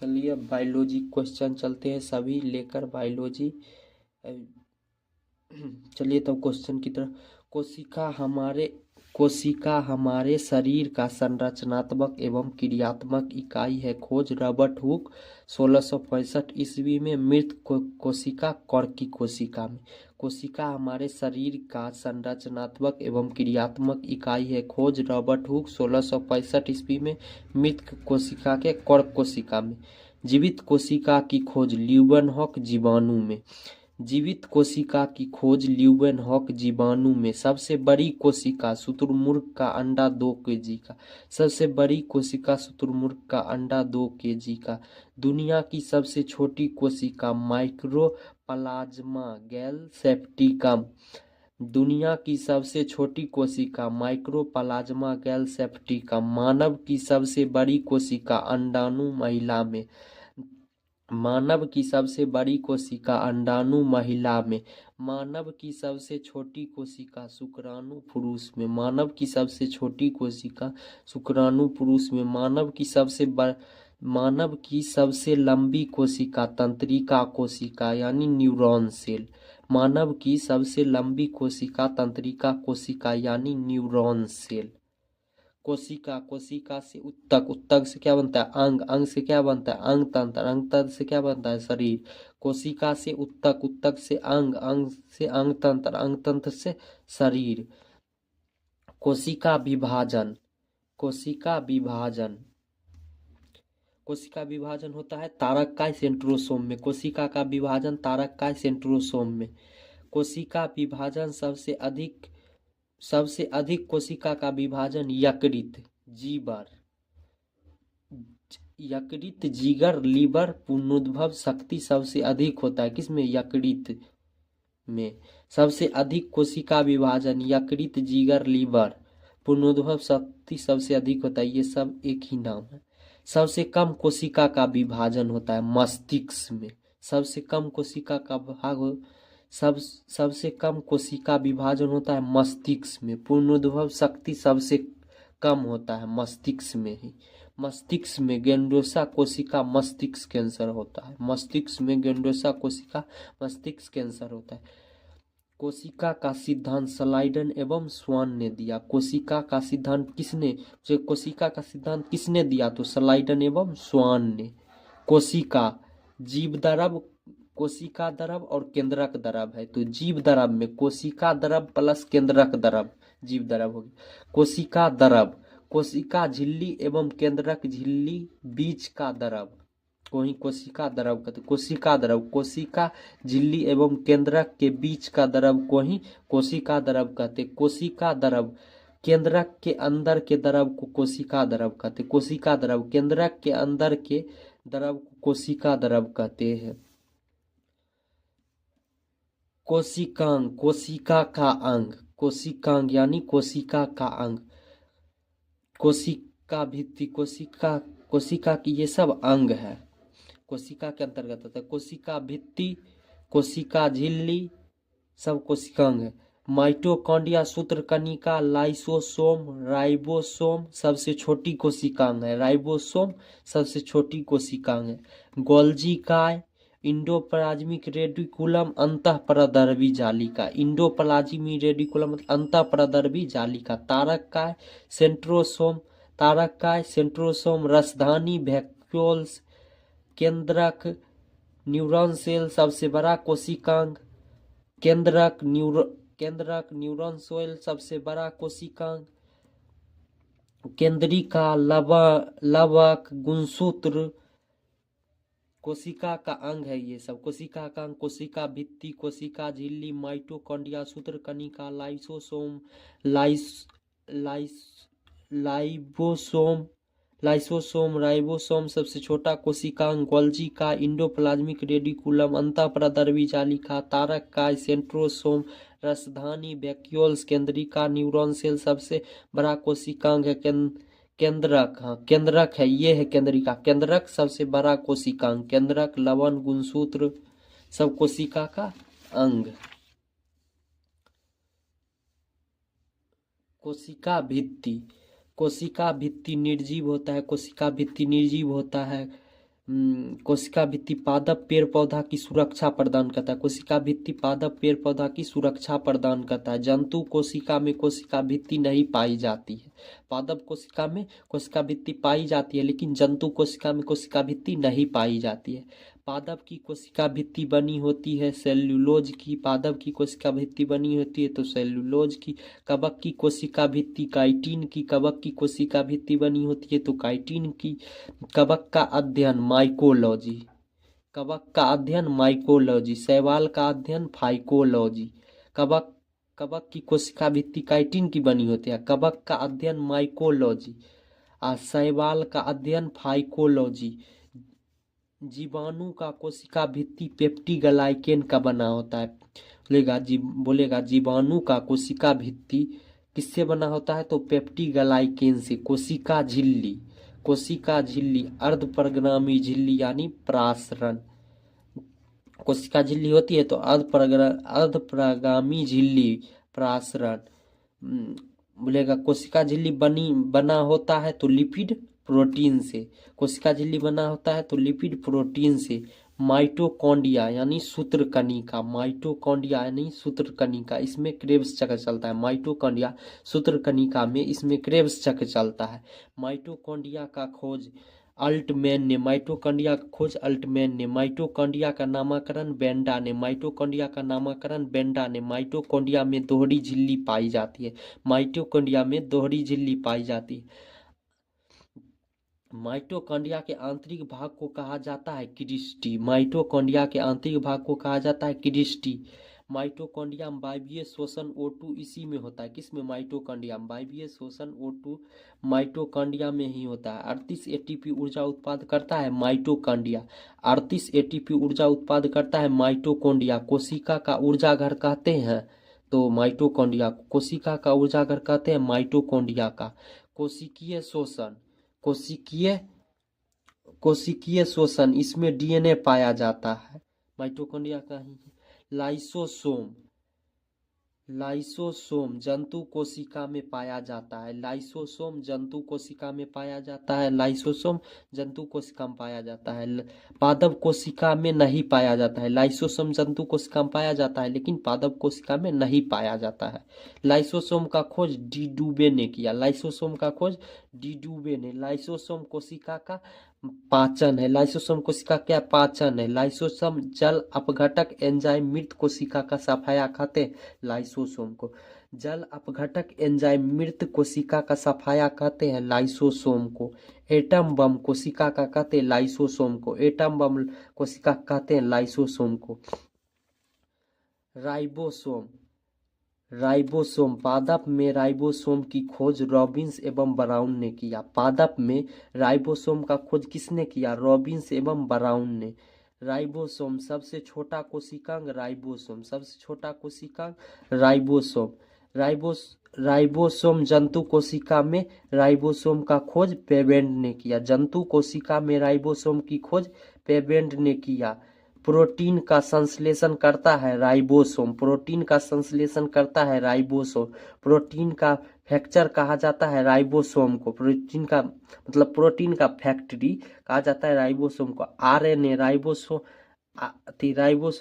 चलिए अब biology question चलते हैं सभी लेकर बायोलॉजी। चलिए तब क्वेश्चन की तरफ। कोशिका हमारे कोशिका हमारे शरीर का संरचनात्मक एवं क्रियात्मक इकाई है। खोज रॉबर्ट हुक 1665 ईस्वी में। मृत कोशिका कॉर्की कोशिका में। कोशिका हमारे शरीर का संरचनात्मक एवं क्रियात्मक इकाई है। खोज रॉबर्ट हुक 1665 ईस्वी में। मृत कोशिका के कॉर्क कोशिका में। जीवित कोशिका की खोज ल्यूवेनहॉक जीवाणु में। जीवित कोशिका की खोज ल्यूवेनहॉक जीवाणु में। सबसे बड़ी कोशिका शुतुरमुर्ग का अंडा 2 kg का। सबसे बड़ी कोशिका शुतुरमुर्ग का अंडा 2 kg का। दुनिया की सबसे छोटी कोशिका माइक्रोप्लाज्मा गैल सेप्टिकम। दुनिया की सबसे छोटी कोशिका माइक्रोप्लाज्मा गैल सेप्टिकम। मानव की सबसे बड़ी कोशिका अंडाणु महिला में। मानव की सबसे बड़ी कोशिका अंडाणु महिला में। मानव की सबसे छोटी कोशिका शुक्राणु पुरुष में। मानव की सबसे छोटी कोशिका शुक्राणु पुरुष में। मानव की सबसे लंबी कोशिका तंत्रिका कोशिका यानी न्यूरॉन सेल। मानव की सबसे लंबी कोशिका तंत्रिका कोशिका यानी न्यूरॉन सेल। कोशिका कोशिका से उत्तक। उत्तक से क्या बनता है? अंग। अंग से क्या बनता है? अंग तंत्र। अंग तंत्र से क्या बनता है? शरीर। कोशिका से उत्तक। उत्तक से अंग। अंग से अंग तंत्र। अंग तंत्र से शरीर। कोशिका विभाजन। कोशिका विभाजन। कोशिका विभाजन होता है तारककाय सेंट्रोसोम में। कोशिका का विभाजन तारककाय सेंट्रोसोम में। कोशिका विभाजन सबसे अधिक कोशिका का विभाजन यकृत, जीवर, यकृत, जिगर, लीवर, पुनरुद्भव शक्ति सबसे अधिक होता है। किसमें? यकृत में। सबसे अधिक कोशिका विभाजन यकृत, जिगर, लीवर, पुनरुद्भव शक्ति सबसे अधिक होता है। ये सब एक ही नाम है। सबसे कम कोशिका का विभाजन होता है मस्तिष्क में। सबसे कम कोशिका का भाग हो सबसे कम कोशिका विभाजन होता है मस्तिष्क में। पुनरुद्भव शक्ति सबसे कम होता है मस्तिष्क में ही। मस्तिष्क में गेंडोसा कोशिका मस्तिष्क कैंसर होता है। मस्तिष्क में गेंडोसा कोशिका मस्तिष्क कैंसर होता है। कोशिका का सिद्धांत स्लाइडन एवं स्वान ने दिया। कोशिका का सिद्धांत किसने दिया? तो स्लाइडन एवं स्वान ने। कोशिका जीव द्रव, कोशिका द्रव और केंद्रक द्रव है। तो जीव द्रव में कोशिका द्रव प्लस केंद्रक द्रव जीव द्रव हो गया। कोशिका द्रव, कोशिका झिल्ली एवं केंद्रक झिल्ली बीच का द्रव को ही कोशिका द्रव कहते। कोशिका द्रव, कोशिका झिल्ली एवं केंद्रक के बीच का द्रव को ही कोशिका द्रव कहते। कोशिका द्रव केंद्रक के अंदर के द्रव को कोशिका द्रव कहते। कोशिका द्रव केंद्रक के अंदर के द्रव को कोशिका द्रव कहते हैं। कोशिकांग, कोशिका का अंग। कोशिकांग यानी कोशिका का अंग। कोशिका भित्ति, कोशिका की ये सब अंग है। कोशिका के अंतर्गत होता है। कोशिका भित्ति, कोशिका झिल्ली सब कोशिकांग है। माइटोकॉन्ड्रिया, सूत्रकणिका, लाइसोसोम, राइबोसोम सबसे छोटी कोशिकांग है। राइबोसोम सबसे छोटी कोशिकांग है। गोल्जी काय, इंडोप्लाज्मिक रेडिकुलम, अंतःपरदर्वी जालिका। इंडोप्लाज्मी रेडिकुलम अंतःपरदर्वी जालिका। तारक काय सेंट्रोसोम, रसधानी वैक्यूल्स, केंद्रक, न्यूरॉन सेल सबसे बड़ा कोशिकांग। केंद्रक न्यूरॉन सेल सबसे बड़ा कोशिकांग। केंद्रिका, लवक, गुणसूत्र कोशिका का अंग है। ये सब कोशिका का अंग। कोशिका भित्ति, कोशिका झिल्ली, माइटोकॉन्ड्रिया, सूत्रकणिका, लाइसोसोम, लाइसोसोम, राइबोसोम सबसे छोटा कोशिकांग। गोल्जी का, इंडोप्लाज्मिक रेडिकुलम, अंतःपरदर्वी जालिका, तारक का, सेंट्रोसोम, रसधानी वैक्यूल्स, केंद्रिका, न्यूरॉन सेल सबसे बड़ा कोशिकांग है। केंद्रक, हाँ केंद्रक है, ये है केंद्रिका। केंद्रक सबसे बड़ा कोशिकांग। केंद्रक, लवण, गुणसूत्र सब कोशिका का अंग। कोशिका भित्ति, कोशिका भित्ति निर्जीव होता है। कोशिका भित्ति निर्जीव होता है। कोशिका भित्ति पादप पेड़ पौधा की सुरक्षा प्रदान करता है। कोशिका भित्ति पादप पेड़ पौधा की सुरक्षा प्रदान करता है। जंतु कोशिका में कोशिका भित्ति नहीं पाई जाती है। पादप कोशिका में कोशिका भित्ति पाई जाती है, लेकिन जंतु कोशिका में कोशिका भित्ति नहीं पाई जाती है। पादप की कोशिका भित्ति बनी होती है सेल्यूलोज की। पादप की कोशिका भित्ति बनी होती है तो सेल्यूलोज की। कवक की कोशिका भित्ति काइटिन की। कवक की कोशिका भित्ति बनी होती है तो काइटिन की। कवक का अध्ययन माइकोलॉजी। कवक का अध्ययन माइकोलॉजी। शैवाल का अध्ययन फाइकोलॉजी। कवक कवक की कोशिका भित्ति काइटिन की बनी होती है। कवक का अध्ययन माइकोलॉजी और शैवाल का अध्ययन फाइकोलॉजी। जीवाणु का कोशिका भित्ति पेप्टिग्लाइकेन का बना होता है। बोलेगा जीवाणु का कोशिका भित्ति किससे बना होता है तो पेप्टिग्लाइकेन से। कोशिका झिल्ली। कोशिका झिल्ली अर्धपरागगामी झिल्ली यानी प्रासरण। कोशिका झिल्ली होती है तो अर्धपरागामी झिल्ली प्रासरण। बोलेगा कोशिका झिल्ली बना होता है तो लिपिड प्रोटीन से। कोशिका झिल्ली बना होता है तो लिपिड प्रोटीन से। माइटोकॉन्ड्रिया यानी सूत्रकणिका। माइटोकॉन्ड्रिया यानी सूत्रकणिका, इसमें क्रेब्स चक्र चलता है। माइटोकॉन्ड्रिया सूत्रकणिका में इसमें क्रेब्स चक्र चलता है। माइटोकॉन्ड्रिया का खोज अल्टमैन ने। माइटोकॉन्ड्रिया का खोज अल्टमैन ने। माइटोकॉन्ड्रिया का नामकरण बेंडा ने। माइटोकॉन्ड्रिया का नामकरण बेंडा ने। माइटोकॉन्ड्रिया में दोहरी झिल्ली पाई जाती है। माइटोकॉन्ड्रिया में दोहरी झिल्ली पाई जाती है। माइटोकॉन्ड्रिया के आंतरिक भाग को कहा जाता है क्रिस्टी। माइटोकॉन्ड्रिया के आंतरिक भाग को कहा जाता है क्रिस्टी। माइटोकॉन्ड्रिया में वायवीय शोषण O2 इसी में होता है। किस में माइटोकॉन्ड्रिया में वायवीय शोषण O2 माइटोकॉन्ड्रिया में ही होता है। 38 एटीपी ऊर्जा उत्पाद करता है माइटोकॉन्ड्रिया। 38 एटीपी ऊर्जा उत्पाद करता है माइटोकॉन्ड्रिया। कोशिका का ऊर्जा घर कहते हैं तो माइटोकॉन्ड्रिया। कोशिका का ऊर्जा घर कहते हैं माइटोकॉन्ड्रिया का। कोशिकीय शोषण। कोशिकीय शोषण इसमें डीएनए पाया जाता है माइटोकॉन्ड्रिया का ही। लाइसोसोम। लाइसोसोम जंतु कोशिका में पाया जाता है। लाइसोसोम जंतु कोशिका में पाया जाता है। लाइसोसोम जंतु कोशिका में पाया जाता है। पादप कोशिका में नहीं पाया जाता है। लाइसोसोम जंतु कोशिका में पाया जाता है लेकिन पादप कोशिका में नहीं पाया जाता है। लाइसोसोम का खोज डी डुबे ने किया। लाइसोसोम का खोज डी डुबे ने। लाइसोसोम कोशिका का पाचन है। लाइसोसोम कोशिका क्या पाचन है। लाइसोसोम जल अपघटक एंजाइम मृत कोशिका का सफाया खाते हैं। लाइसोसोम को जल अपघटक एंजाइम मृत कोशिका का सफाया कहते हैं लाइसोसोम को। एटम बम कोशिका का कहते हैं लाइसोसोम को। एटम बम कोशिका कहते हैं लाइसोसोम को। राइबोसोम। राइबोसोम पादप में राइबोसोम की खोज रॉबिन्स एवं ब्राउन ने किया। पादप में राइबोसोम का खोज किसने किया रॉबिन्स एवं ब्राउन ने। राइबोसोम सबसे छोटा कोशिकांग राइबोसोम। सबसे छोटा कोशिकांग राइबोसोम। राइबोसोम जंतु कोशिका में राइबोसोम का खोज पेबेंड ने किया। जंतु कोशिका में राइबोसोम की खोज पेबेंड ने किया। प्रोटीन का संश्लेषण करता है राइबोसोम। प्रोटीन का संश्लेषण करता है राइबोसोम। प्रोटीन का फैक्टर कहा जाता है राइबोसोम को। प्रोटीन का मतलब प्रोटीन का फैक्ट्री कहा जाता है राइबोसोम को। आरएनए राइबोसोम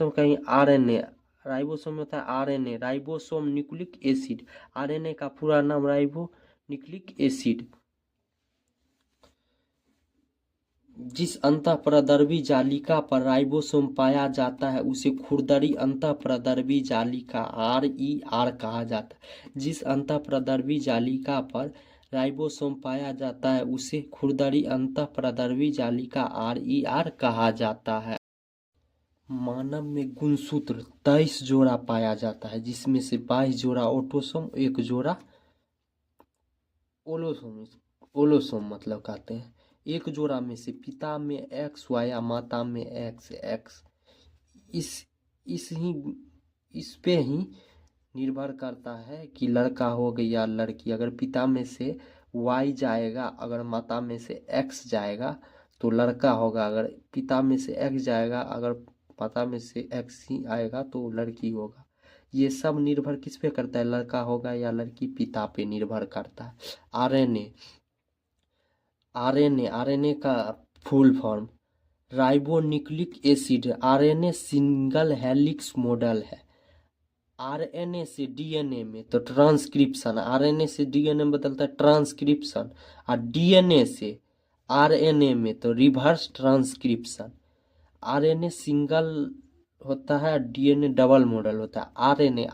कहीं आरएनए। राइबोसोम में होता है RNA ribosome nucleic acid. RNA का पूरा नाम राइबो न्यूक्लिक एसिड। जिस अंतःप्रद्रवी जालिका पर राइबोसोम पाया जाता है उसे खुरदरी अंतःप्रद्रवी जालिका RER कहा जाता है। जिस अंतःप्रद्रवी जालिका पर राइबोसोम पाया जाता है उसे खुरदरी अंतःप्रद्रवी जालिका RER कहा जाता है। मानव में गुणसूत्र 23 जोड़ा पाया जाता है जिसमें से 22 जोड़ा ऑटोसोम, 1 जोड़ा ओलोसोम मतलब कहते हैं। एक जोड़ा में से पिता में XY या माता में XX। इस पे ही निर्भर करता है कि लड़का हो गया या लड़की। अगर पिता में से Y जाएगा, अगर माता में से X जाएगा तो लड़का होगा। अगर पिता में से X जाएगा, अगर माता में से X ही आएगा तो लड़की होगा। ये सब निर्भर किस पे करता है, लड़का होगा या लड़की, पिता पे निर्भर करता है। आरएनए का full form ribonucleic acid RNA single helix model है। आरएनए से डीएनए में तो ट्रांसक्रिप्शन, आरएनए से डीएनए में बदलता है ट्रांसक्रिप्शन, और डीएनए से आरएनए में तो रिवर्स ट्रांसक्रिप्शन। आरएनए सिंगल होता है, डीएनए डबल मॉडल होता है।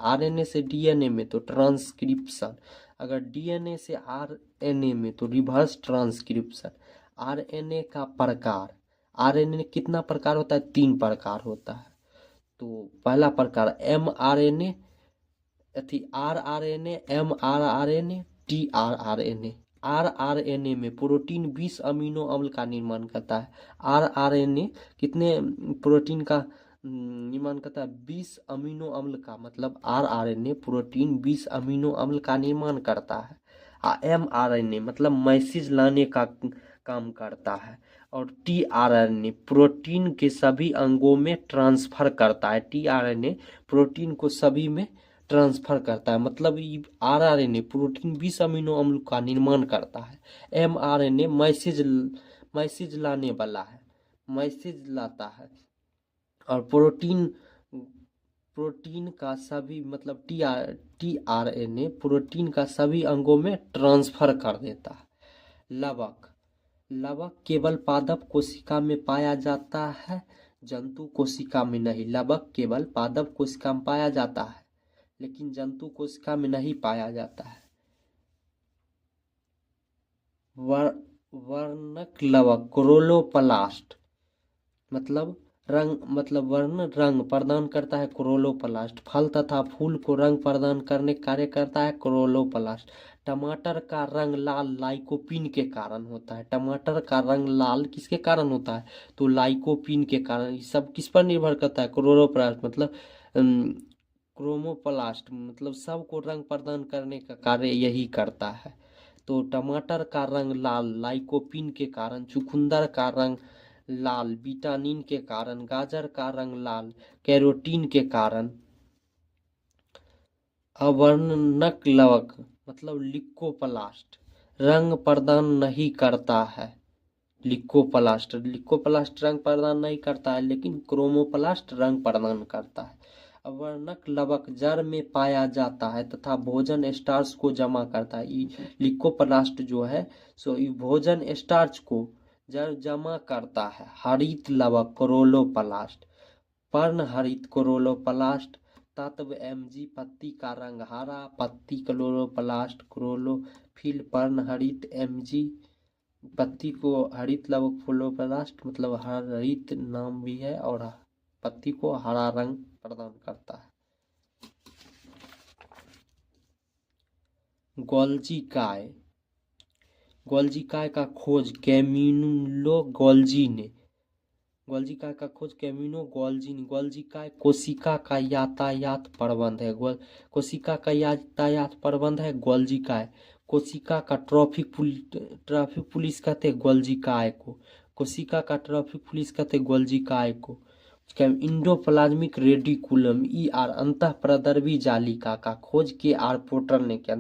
आरएनए से डीएनए में तो ट्रांसक्रिप्शन, अगर डीएनए से आरएनए में तो रिवर्स ट्रांसक्रिप्शन। आरएनए का प्रकार, आरएनए कितना प्रकार होता है? 3 प्रकार होता है। तो पहला प्रकार M R N A, R R N A, M R N A, T R N A. R N A में प्रोटीन 20 अमीनो अम्ल का निर्माण करता है। आर एन ए कितने प्रोटीन का निर्माण करता है? 20 अमीनो अम्ल का, मतलब R N A protein 20 amino अम्ल का निर्माण करता है। एम आर एन ए मतलब मैसेज लाने का काम करता है। और T R N A protein के सभी अंगों में ट्रांसफर करता है। T R N A protein को सभी में ट्रांसफर करता है, मतलब R R N A protein 20 amino अम्ल का निर्माण करता है। M R N A message लाने वाला है, मैसेज लाता है। और प्रोटीन का सभी, मतलब T R N A protein का सभी अंगों में ट्रांसफर कर देता है। लवक केवल पादप कोशिका में पाया जाता है, जंतु कोशिका में नहीं। लवक केवल पादप कोशिका में पाया जाता है, लेकिन जंतु कोशिका में नहीं पाया जाता है। वर्णक लवक क्लोरोप्लास्ट, मतलब वर्ण रंग प्रदान करता है क्लोरोप्लास्ट। फल तथा फूल को रंग प्रदान करने कार्य करता है क्लोरोप्लास्ट। टमाटर का रंग लाल लाइकोपीन के कारण होता है। टमाटर का रंग लाल किसके कारण होता है? तो लाइकोपीन के कारण। ये सब किस पर निर्भर करता है? क्लोरोप्लास्ट मतलब क्रोमोप्लास्ट, मतलब सबको रंग प्रदान करने का कार्य यही करता है। तो टमाटर का रंग लाल लाइकोपीन के कारण, चुकंदर का रंग लाल विटामिन के कारण, गाजर का रंग लाल कैरोटीन के कारण। अवर्णक लवक मतलब लिकोप्लास्ट रंग प्रदान नहीं करता है। लिकोप्लास्ट रंग प्रदान नहीं करता है, लेकिन क्रोमोप्लास्ट रंग प्रदान करता है। अवर्णक लवक जड़ में पाया जाता है तथा भोजन स्टार्च को जमा करता है। लिकोप्लास्ट जो है सो भोजन स्टार्च को जड़ जमा करता है। हरित लवक क्लोरोप्लास्ट, पर्णहरित क्लोरोप्लास्ट। तत्व एमजी पत्ती का रंग हरा, पत्ती क्लोरोप्लास्ट क्लोरोफिल। पर्णहरित एमजी पत्ती को हरित लवक क्लोरोप्लास्ट, मतलब हरित नाम भी है, और पत्ती को हरा रंग प्रदान करता है। गोल्जी काय का खोज कैमिलो गोल्जी ने। गोल्जी काय का खोज कैमिलो गोल्जी ने। गोल्जी काय कोशिका का यातायात प्रबंध है। कोशिका का यातायात प्रबंध है गोल्जी काय। कोशिका का ट्रैफिक पुलिस कहते हैं गोल्जी काय को। कोशिका का ट्रैफिक पुलिस कहते हैं गोल्जी काय को। इंडोप्लाज्मिक रेडिकुलम ER अंतःप्रदर्वी जालिका का खोज के आर पोर्टर ने किया।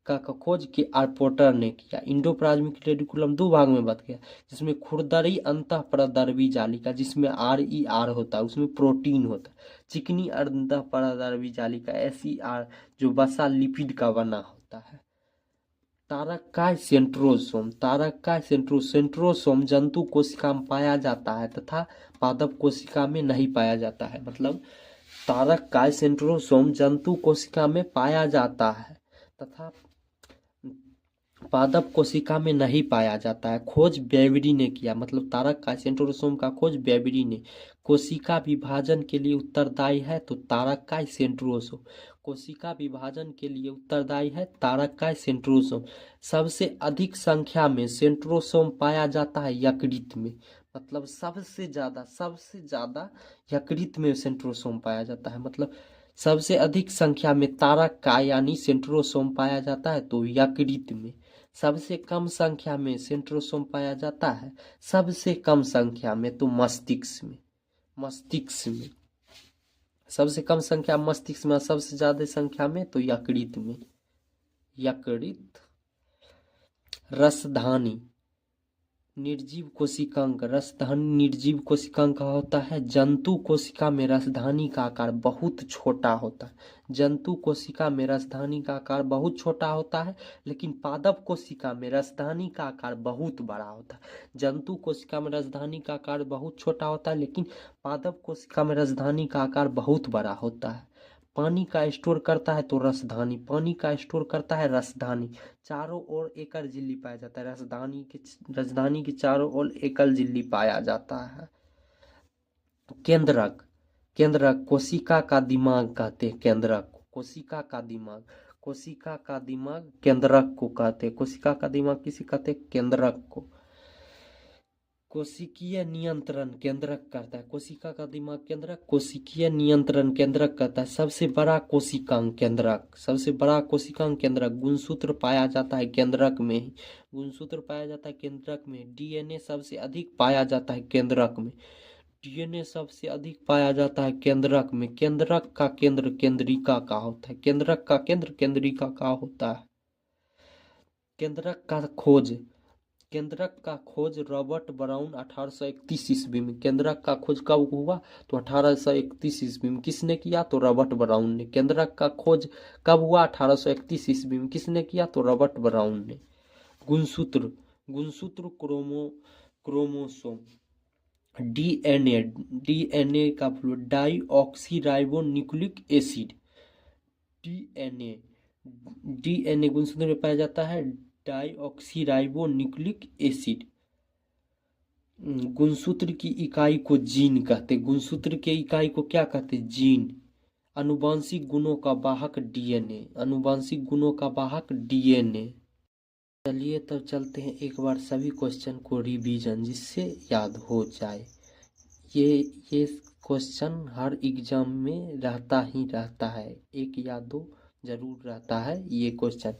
का खोज के आर पोर्टर ने किया। इंडोप्लाज्मिक रेडिकुलम 2 भाग में बट गया, जिसमें खुरदरी अंतःप्रदर्वी जालिका, जिसमें RER होता है, उसमें प्रोटीन होता है। चिकनी अंतःप्रदर्वी जालिका SER जो वसा लिपिड का बना होता है। तारककाय सेंट्रोसोम सेंट्रोसोम जंतु कोशिका में पाया जाता है तथा पादप कोशिका में नहीं पाया जाता है। मतलब तारककाय सेंट्रोसोम जंतु कोशिका में पाया जाता है तथा पादप कोशिका में नहीं पाया जाता है। खोज बेवरी ने किया, मतलब तारककाय सेंट्रोसोम का खोज बेवरी ने। कोशिका विभाजन के लिए उत्तरदायी है तो तारककाय सेंट्रोसोम। कोशिका विभाजन के लिए उत्तरदायी है तारककाय सेंट्रोसोम। सबसे अधिक संख्या में सेंट्रोसोम पाया जाता है यकृत में, मतलब सबसे ज्यादा यकृत में सेंट्रोसोम पाया जाता है। मतलब सबसे अधिक संख्या में तारककाय यानी सेंट्रोसोम पाया जाता है तो यकृत में। सबसे कम संख्या में सेंट्रोसोम पाया जाता है, सबसे कम संख्या में तो मस्तिष्क में। सबसे कम संख्या मस्तिष्क में, सबसे ज्यादा संख्या में तो यकृत में। यकृत। रसधानी निर्जीव कोशिकांग रसधानी निर्जीव कोशिकांग का होता है जंतु कोशिका में रसधानी का आकार बहुत छोटा होता है। जंतु कोशिका में रसधानी का आकार बहुत छोटा होता है, लेकिन पादप कोशिका में रसधानी का आकार बहुत बड़ा होता है। जंतु कोशिका में रसधानी का आकार बहुत छोटा होता है, लेकिन पादप कोशिका में रसधानी का आकार बहुत बड़ा होता है। पानी का स्टोर करता है तो रसधानी, पानी का स्टोर करता है रसधानी। चारों ओर एकल झिल्ली पाया जाता है। रसधानी के चारों ओर एकल झिल्ली पाया जाता है। केंद्रक केंद्रक कोशिका का दिमाग कहते हैं। केंद्रक कोशिका का दिमाग, कोशिका का दिमाग केंद्रक को कहते हैं। कोशिका का दिमाग किसे कहते हैं? केंद्रक को। कोशिकीय नियंत्रण केंद्रक करता है। कोशिका का दिमाग केंद्रक कोशिकीय नियंत्रण केंद्रक करता है। सबसे बड़ा कोशिकांग केंद्रक, सबसे बड़ा कोशिकांग केंद्रक। गुणसूत्र पाया जाता है केंद्रक में ही, गुणसूत्र पाया जाता है केंद्रक में। डीएनए सबसे अधिक पाया जाता है केंद्रक में, डीएनए सबसे अधिक पाया जाता है केंद्रक में। केंद्रक का केंद्र केंद्रिका का होता है। केंद्रक का केंद्र केंद्रिका का होता है। केंद्रक का खोज केंद्रक का खोज रॉबर्ट ब्राउन 1831 ईस्वी में। केंद्रक का खोज कब हुआ? तो 1831 ईस्वी में। किसने किया? तो रॉबर्ट ब्राउन ने। केंद्रक का खोज कब हुआ? 1831 ईस्वी में। किसने किया? तो रॉबर्ट ब्राउन ने। गुणसूत्र गुणसूत्र क्रोमोसोम। डीएनए डीएनए का deoxyribonucleic acid. DNA DNA गुणसूत्र में पाया जाता है डाईऑक्सीराइबो न्यूक्लिक एसिड। गुणसूत्र की इकाई को जीन कहते। गुणसूत्र के इकाई को क्या कहते? जीन। आनुवंशिक गुणों का वाहक डीएनए, आनुवंशिक गुणों का वाहक डीएनए। चलिए तब चलते हैं एक बार सभी क्वेश्चन को रिवीजन, जिससे याद हो जाए। ये क्वेश्चन हर एग्जाम में रहता ही रहता है, एक या दो जरूर रहता है ये क्वेश्चन।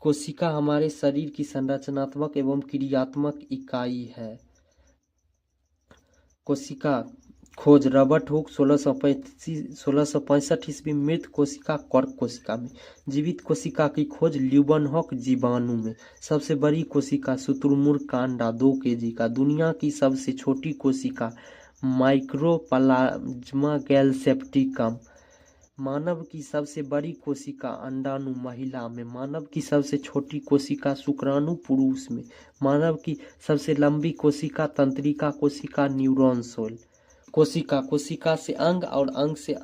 कोशिका हमारे शरीर की संरचनात्मक एवं क्रियात्मक इकाई है। कोशिका खोज रॉबर्ट हुक 1665 ईस्वी में। मृत कोशिका कर्क कोशिका में। जीवित कोशिका की खोज ल्यूबनहॉक जीवाणु में। सबसे बड़ी कोशिका शुतुरमुर्ग का अंडा 2 केजी का। दुनिया की सबसे छोटी कोशिका माइक्रोप्लाज्मा गैलसेप्टिकम। मानव की सबसे बड़ी कोशिका अंडाणु महिला में। मानव की सबसे छोटी कोशिका शुक्राणु पुरुष में। मानव की सबसे लंबी कोशिका तंत्रिका कोशिका न्यूरॉन सेल। कोशिका से अंग और अंग से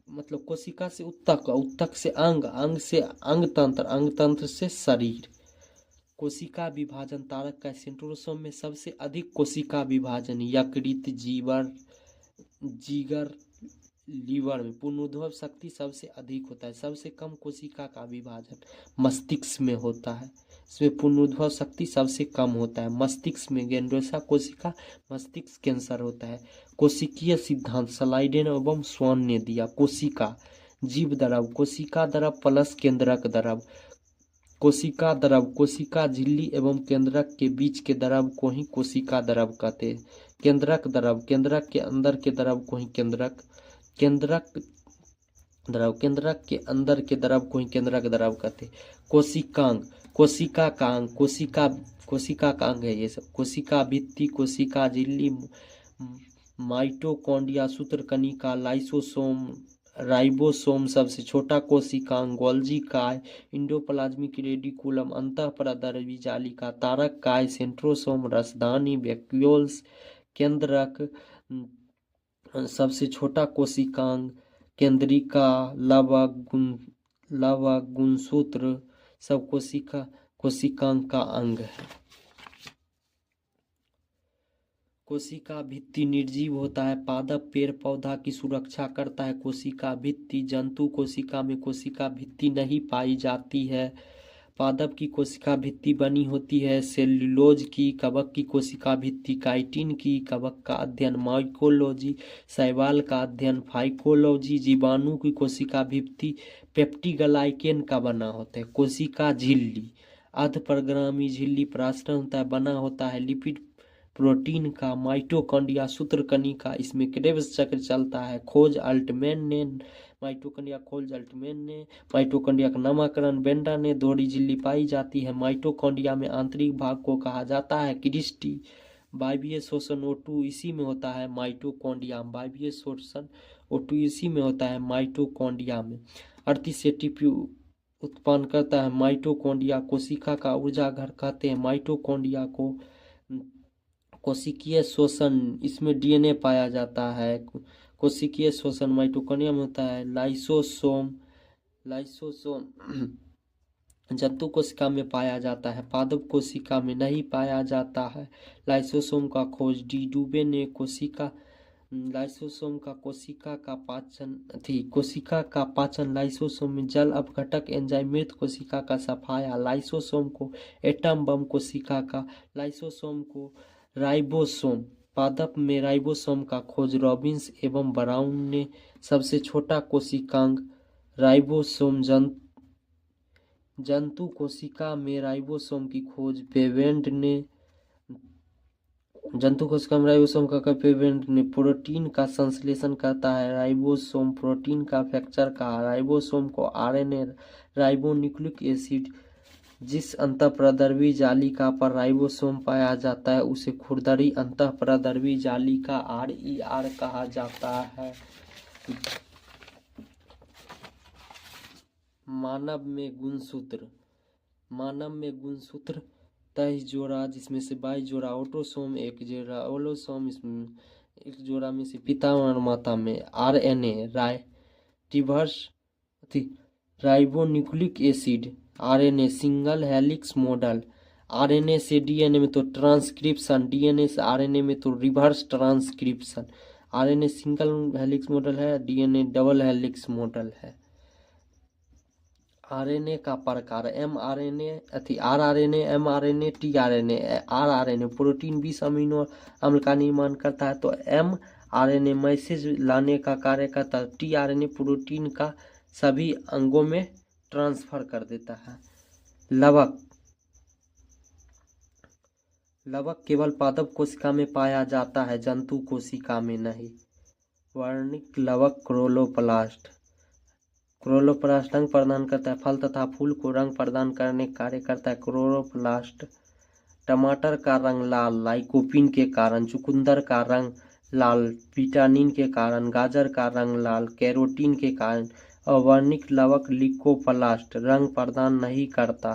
मतलब कोशिका से उत्तक, उत्तक से अंग, अंग से अंग तंत्र, अंग तंत्र से शरीर। कोशिका विभाजन तारक का सेंट्रोसोम में सबसे अधिक कोशिका विभाजन यकृत, जिगर, लीवर में। पुनरुद्भव शक्ति सबसे अधिक होता है। सबसे कम कोशिका का विभाजन मस्तिष्क में होता है। इसमें पुनरुद्भव शक्ति सबसे कम होता है। मस्तिष्क में गेंडोसा कोशिका मस्तिष्क कैंसर होता है। कोशिकीय सिद्धांत स्लाइडेन एवं स्वान ने दिया। कोशिका जीव द्रव, कोशिका द्रव प्लस केंद्रक द्रव। कोशिका द्रव कोशिका झिल्ली एवं केंद्रक के बीच के द्रव को ही कोशिका द्रव कहते हैं। केंद्रक द्रव केंद्रक के अंदर के द्रव को ही केंद्रक द्रव, केंद्रक के अंदर के द्रव को ही केंद्रक द्रव कहते। कोशिकांग कोशिका का अंग, कोशिका का अंग है ये सब। कोशिका भित्ति, कोशिका झिल्ली, माइटोकॉन्ड्रिया, सूत्रकणिका, लाइसोसोम, राइबोसोम सबसे छोटा कोशिकांग, गोल्जी काय, इंडोप्लाज्मिक रेडिकुलम, अंतःपरद्रवी जालिका, तारक काय, सेंट्रोसोम, रसदानी, वैक्यूल्स, केंद्रक सबसे छोटा कोशिकांग, केंद्रिका, लवक, गुणसूत्र सब कोशिकांग का अंग है। कोशिका भित्ति निर्जीव होता है। पादप पेड़ पौधा की सुरक्षा करता है। कोशिका भित्ति जंतु कोशिका में कोशिका भित्ति नहीं पाई जाती है। पादप की कोशिका भित्ति बनी होती है सेल्यूलोज की। कवक की कोशिका भित्ति काइटिन की। कवक का अध्ययन माइकोलॉजी, शैवाल का अध्ययन फाइकोलॉजी। जीवाणु की कोशिका भित्ति पेप्टिग्लाइकेन का बना होता है। कोशिका झिल्ली अर्धपरिगामी झिल्ली परास्तन होता है, बना होता है लिपिड प्रोटीन का, माइटोकॉन्ड्रिया, सूत्रकणिका, इसमें क्रेब्स चक्र चलता है। खोज अल्टमैन ने, माइटोकॉन्ड्रिया खोज अल्टमैन ने। माइटोकॉन्ड्रिया का नामकरण बेंडा ने। दोहरी झिल्ली पाई जाती है माइटोकॉन्ड्रिया में। आंतरिक भाग को कहा जाता है क्रिस्टी। वायवीय शोषण O2 इसी में होता है माइटोकॉन्ड्रिया में। वायवीय शोषण O2 इसी में होता है माइटोकॉन्ड्रिया में। 38 एटीपी उत्पन्न करता है माइटोकॉन्ड्रिया। कोशिका का ऊर्जा घर कहते हैं माइटोकॉन्ड्रिया को। कोशिकीय शोषण, इसमें डीएनए पाया जाता है। कोशिकीय शोषण माइटोकॉन्ड्रिया में होता है। लाइसोसोम जंतु कोशिका में पाया जाता है, पादप कोशिका में नहीं पाया जाता है। लाइसोसोम का खोज डी डुबे ने। लाइसोसोम का कोशिका का पाचन लाइसोसोम में जल अपघटक एंजाइम मृत कोशिका का सफाया। लाइसोसोम को एटम बम कोशिका का। लाइसोसोम को राइबोसोम, पादप में राइबोसोम का खोज रॉबिन्स एवं ब्राउन ने। सबसे छोटा कोशिकांग राइबोसोम, जंतु कोशिका में राइबोसोम की खोज पेवेंट ने। जंतु कोशिका में राइबोसोम का पेवेंट ने। प्रोटीन का संश्लेषण करता है राइबोसोम। प्रोटीन का फैक्टर कहा। राइबोसोम को आरएनए राइबोन्यूक्लिक एसिड, जिस अंतःप्रद्रवी जालिका पर राइबोसोम पाया जाता है उसे खुरदरी अंतःप्रद्रवी जालिका RER कहा जाता है। मानव में गुणसूत्र 23 जोड़ा, जिसमें से 22 जोड़ा ऑटोसोम, 1 जोड़ा ओलोसोम। इसमें 1 जोड़ा में से पिता और माता में RNA ribonucleic acid, RNA single helix model. RNA से DNA में तो ट्रांसक्रिप्शन, DNA से RNA में तो reverse transcription. RNA single helix model है, DNA डबल हेलिक्स मॉडल है। RNA का प्रकार RRNA, mRNA, tRNA। RRNA protein 20 amino अम्ल का निर्माण करता है, तो mRNA मैसेज लाने का कार्य करता है। tRNA प्रोटीन का सभी अंगों में ट्रांसफर कर देता है। लवक केवल पादप कोशिका में पाया जाता है, जंतु कोशिका में नहीं। वर्णिक लवक क्लोरोप्लास्ट रंग प्रदान करता है। फल तथा फूल को रंग प्रदान करने का कार्य करता है क्लोरोप्लास्ट। टमाटर का रंग लाल लाइकोपीन के कारण, चुकंदर का रंग लाल विटामिन के कारण, गाजर का रंग लाल कैरोटीन के कारण। अवर्णिक लवक लिकोप्लास्ट रंग प्रदान नहीं करता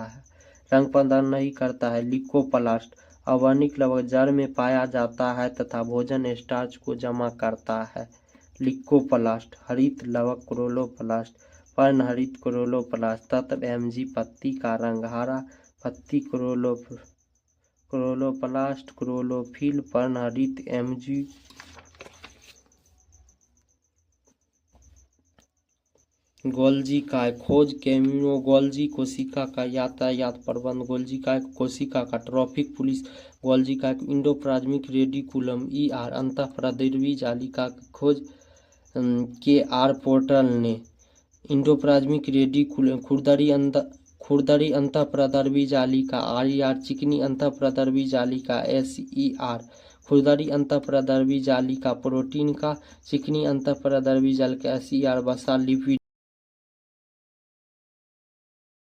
है। लिकोप्लास्ट अवर्णिक लवक जड़ में पाया जाता है तथा भोजन स्टार्च को जमा करता है। लिकोप्लास्ट हरित लवक क्लोरोप्लास्ट, पर्णहरित क्लोरोप्लास्ट। तत्व Mg पत्ती का रंग हरा, पत्ती क्लोरोप्लास्ट, क्लोरोफिल, पर्णहरित Mg। गोल्जी काय खोज कैमिनो। गोल्जी कोशिका का यातायात प्रबंध। गोल्जी काय कोशिका का ट्रैफिक पुलिस। गोल्जी काय इंडोप्लाज्मिक रेडिकुलम ER अंतःप्रद्रवी जालिका की खोज KR पोर्टल ने। इंडोप्लाज्मिक रेडिकुलम खुरदरी अंतःप्रद्रवी जालिका RER, चिकनी अंतःप्रद्रवी जालिका SER। खुरदरी अंतःप्रद्रवी जालिका प्रोटीन का, चिकनी अंतःप्रद्रवी जालिका SER वसा लिपिड।